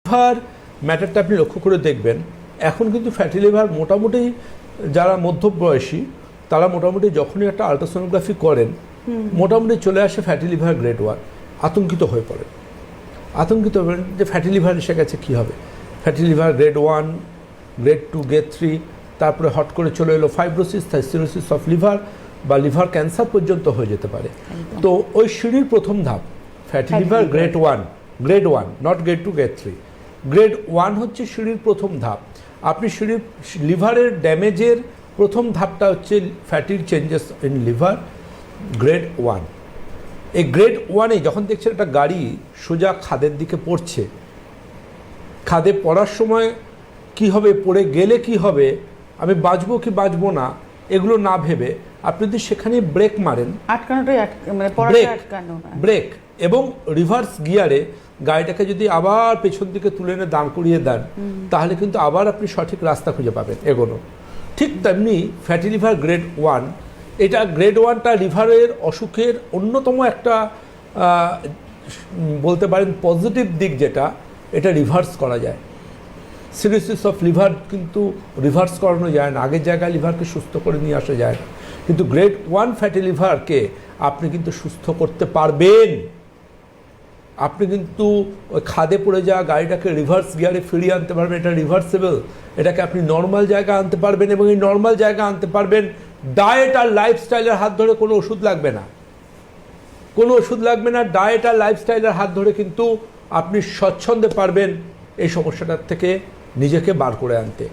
Liver ম্যাটারটা আপনি লক্ষ্য করে দেখবেন, এখন কিন্তু ফ্যাটি লিভার মোটামুটি যারা মধ্যবয়সী তারা মোটামুটি যখনই একটা আলট্রাসোনোগ্রাফি করেন মোটামুটি চলে আসে ফ্যাটি লিভার গ্রেড 1। আতঙ্কিত হয়ে পড়েন, আতঙ্কিত হবেন যে ফ্যাটি লিভার এসে গেছে কী হবে, fatty liver grade 1, grade 2, grade 3, তারপরে হট করে চলে এলো ফাইব্রোসিস, সিরোসিস অফ লিভার বা লিভার ক্যান্সার পর্যন্ত হয়ে যেতে পারে। তো ওই সিঁড়ির প্রথম ধাপ fatty liver grade 1, not grade 2, grade 3। Grade 1 হচ্ছে সিঁড়ির প্রথম ধাপ। আপনি সিঁড়ির লিভারের ড্যামেজের প্রথম ধাপটা হচ্ছে ফ্যাটির চেঞ্জেস ইন লিভার, গ্রেড 1। এই গ্রেড 1-এ যখন দেখছেন একটা গাড়ি সোজা খাদের দিকে পড়ছে, খাদে পড়ার সময় কি হবে, পড়ে গেলে কি হবে, আমি বাঁচবো কি বাঁচবো না, এগুলো না ভেবে আপনি যদি সেখানে ব্রেক মারেন, ব্রেক এবং রিভার্স গিয়ারে গাড়িটাকে যদি আবার পেছন দিকে তুলে এনে দাঁড় করিয়ে দেন, তাহলে কিন্তু আবার আপনি সঠিক রাস্তা খুঁজে পাবেন এগোনো। ঠিক তেমনি ফ্যাটি লিভার গ্রেড 1, এটা গ্রেড 1টা লিভারের অসুখের অন্যতম একটা বলতে পারেন পজিটিভ দিক, যেটা এটা রিভার্স করা যায়। সিরোসিস অফ লিভার কিন্তু রিভার্স করানো যায় না, আগের জায়গায় লিভারকে সুস্থ করে নিয়ে আসা যায় না, কিন্তু গ্রেড 1 ফ্যাটি লিভারকে আপনি কিন্তু সুস্থ করতে পারবেন। আপনি কিন্তু ওই খাদে পড়ে যাওয়া গাড়িটাকে রিভার্স গিয়ারে ফিরিয়ে আনতে পারবেন, এটা রিভার্সেবল, এটাকে আপনি নর্মাল জায়গায় আনতে পারবেন এবং এই নর্মাল জায়গায় আনতে পারবেন ডায়েট আর লাইফস্টাইলের হাত ধরে। কোনো ওষুধ লাগবে না, কোনো ওষুধ লাগবে না, ডায়েট আর লাইফস্টাইলের হাত ধরে কিন্তু আপনি স্বচ্ছন্দে পারবেন এই সমস্যাটার থেকে নিজেকে বার করে আনতে।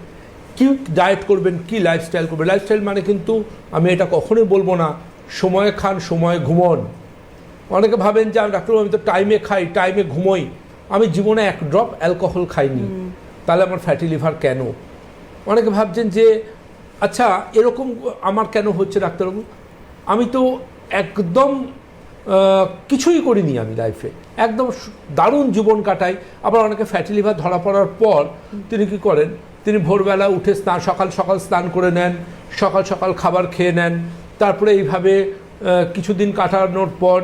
কি ডায়েট করবেন, কি লাইফস্টাইল করবেন, লাইফস্টাইল মানে কিন্তু আমি এটা কখনোই বলবো না সময়ে খান সময়ে ঘুমন। অনেকে ভাবেন যে ডাক্তারবাবু আমি তো টাইমে খাই, টাইমে ঘুমোই, আমি জীবনে এক ড্রপ অ্যালকোহল খাইনি, তাহলে আমার ফ্যাটি লিভার কেন? অনেকে ভাবছেন যে আচ্ছা এরকম আমার কেন হচ্ছে ডাক্তারবাবু, আমি তো একদম কিছুই করিনি, আমি লাইফে একদম দারুণ জীবন কাটাই। আবার অনেকে ফ্যাটি লিভার ধরা পড়ার পর তিনি কি করেন, তিনি ভোরবেলা উঠে সকাল সকাল স্নান করে নেন, সকাল সকাল খাবার খেয়ে নেন, তারপরে এইভাবে কিছুদিন কাটানোর পর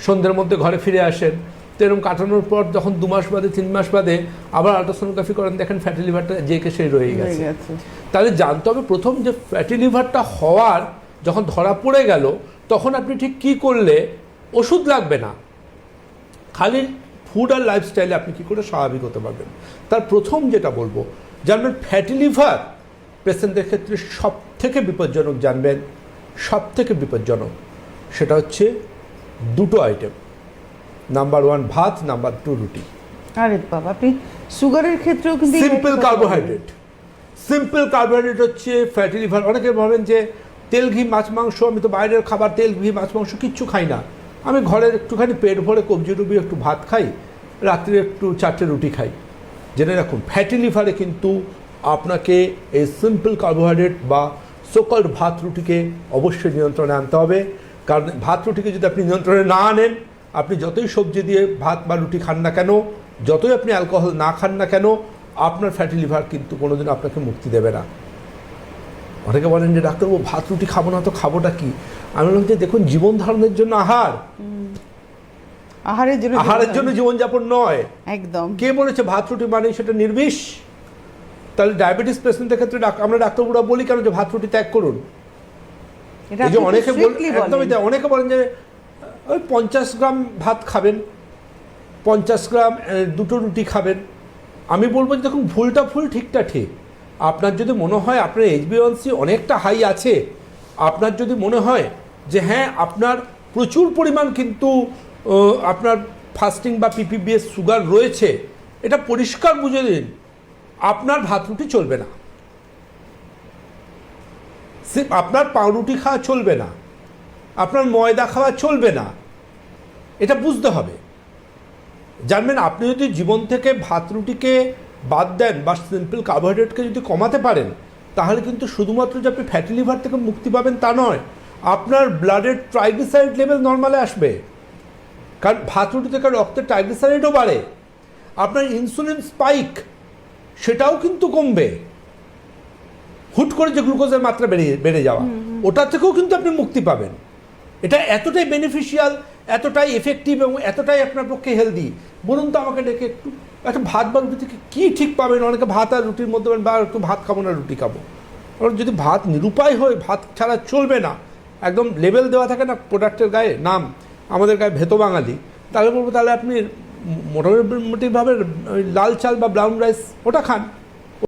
সন্ধ্যের মধ্যে ঘরে ফিরে আসেন। তো এরকম কাটানোর পর যখন 2 মাস বাদে 3 মাস বাদে আবার আল্ট্রাসোনোগ্রাফি করেন, দেখেন ফ্যাটি লিভারটা যে কে সেই রয়ে গেছে। তাহলে জানতে হবে প্রথম যে ফ্যাটি লিভারটা হওয়ার যখন ধরা পড়ে গেল তখন আপনি ঠিক কী করলে ওষুধ লাগবে না, খালি ফুড আর লাইফস্টাইলে আপনি কী করে স্বাভাবিক হতে পারবেন। তার প্রথম যেটা বলবো, জানবেন ফ্যাটি লিভার পেশেন্টদের ক্ষেত্রে সব থেকে বিপজ্জনক, জানবেন সব থেকে বিপজ্জনক সেটা হচ্ছে দুটো আইটেম, নাম্বার 1 ভাত, নাম্বার 2 রুটি। আরে বাবা, আপনি সুগারের ক্ষেত্রেও কিন্তু সিম্পল কার্বোহাইড্রেট, সিম্পল কার্বোহাইড্রেট হচ্ছে ফ্যাটি লিভার। অনেকে ভাবেন যে তেল ঘি মাছ মাংস, আমি তো বাইরের খাবার তেল ঘি মাছ মাংস কিচ্ছু খাই না, আমি ঘরের একটুখানি পেট ভরে কবজি ডুবি একটু ভাত খাই, রাত্রে একটু 4টে রুটি খাই। জেনে রাখুন ফ্যাটি লিভারে কিন্তু আপনাকে এই সিম্পল কার্বোহাইড্রেট বা সোকল্ড ভাত রুটিকে অবশ্যই নিয়ন্ত্রণে আনতে হবে। কারণ ভাত রুটিকে যদি আপনি নিয়ন্ত্রণে না আনেন, আপনি যতই সবজি দিয়ে ভাত বা রুটি খান না কেন, যতই আপনি অ্যালকোহল না খান না কেন, আপনার ফ্যাটি লিভার কিন্তু কোনোদিন আপনাকে মুক্তি দেবে না। অনেকে বলেন যে ডাক্তারবাবু ভাত রুটি খাবো না তো খাবোটা কি? আমি বললাম যে দেখুন জীবন ধারণের জন্য আহারের জন্য জীবনযাপন নয়। একদম। কে বলেছে ভাত রুটি মানে সেটা নির্বিষ? তাহলে ডায়াবেটিস পেশেন্টের ক্ষেত্রে আমরা ডাক্তারবাবুরা বলি কেন যে ভাত রুটি ত্যাগ করুন? এই যে অনেকে একদমই অনেকে বলেন যে ওই 50 গ্রাম ভাত খাবেন, 50 গ্রাম 2টো রুটি খাবেন। আমি বলবো যে দেখুন ভুলটা ভুল, ঠিকটা ঠিক। আপনার যদি মনে হয় আপনার HbA1c অনেকটা হাই আছে, আপনার যদি মনে হয় যে হ্যাঁ আপনার প্রচুর পরিমাণ কিন্তু আপনার ফাস্টিং বা PPBS সুগার রয়েছে, এটা পরিষ্কার বুঝে দিন, আপনার ভাত রুটি চলবে না, আপনার পাউরুটি খাওয়া চলবে না, আপনার ময়দা খাওয়া চলবে না, এটা বুঝতে হবে। জানবেন আপনি যদি জীবন থেকে ভাত রুটিকে বাদ দেন বা সিম্পল কার্বোহাইড্রেটকে যদি কমাতে পারেন, তাহলে কিন্তু শুধুমাত্র যে আপনি ফ্যাটি লিভার থেকে মুক্তি পাবেন তা নয়, আপনার ব্লাডের ট্রাইগ্লিসারাইড লেভেল নর্মালে আসবে। কারণ ভাত রুটি থেকে রক্তের ট্রাইগ্লিসারাইডও বাড়ে, আপনার ইনসুলিন স্পাইক সেটাও কিন্তু কমবে, হুট করে যে গ্লুকোজের মাত্রা বেড়ে যাওয়া, ওটা থেকেও কিন্তু আপনি মুক্তি পাবেন। এটা এতটাই বেনিফিশিয়াল, এতটাই এফেক্টিভ এবং এতটাই আপনার পক্ষে হেলদি, বলুন তো আমাকে ডেকে একটু। একটা ভাত বা রুটি থেকে কী ঠিক পাবেন? অনেকে ভাত আর রুটির মধ্যে বা একটু ভাত খাবো না রুটি খাবো। কারণ যদি ভাত নিরুপায় হয়, ভাত ছাড়া চলবে না, একদম লেবেল দেওয়া থাকে না প্রোডাক্টের গায়ে, নাম আমাদের গায়ে ভেতো বাঙালি, তাহলে বলবো তাহলে আপনি মোটামুটিভাবে ওই লাল চাল বা ব্রাউন রাইস ওটা খান।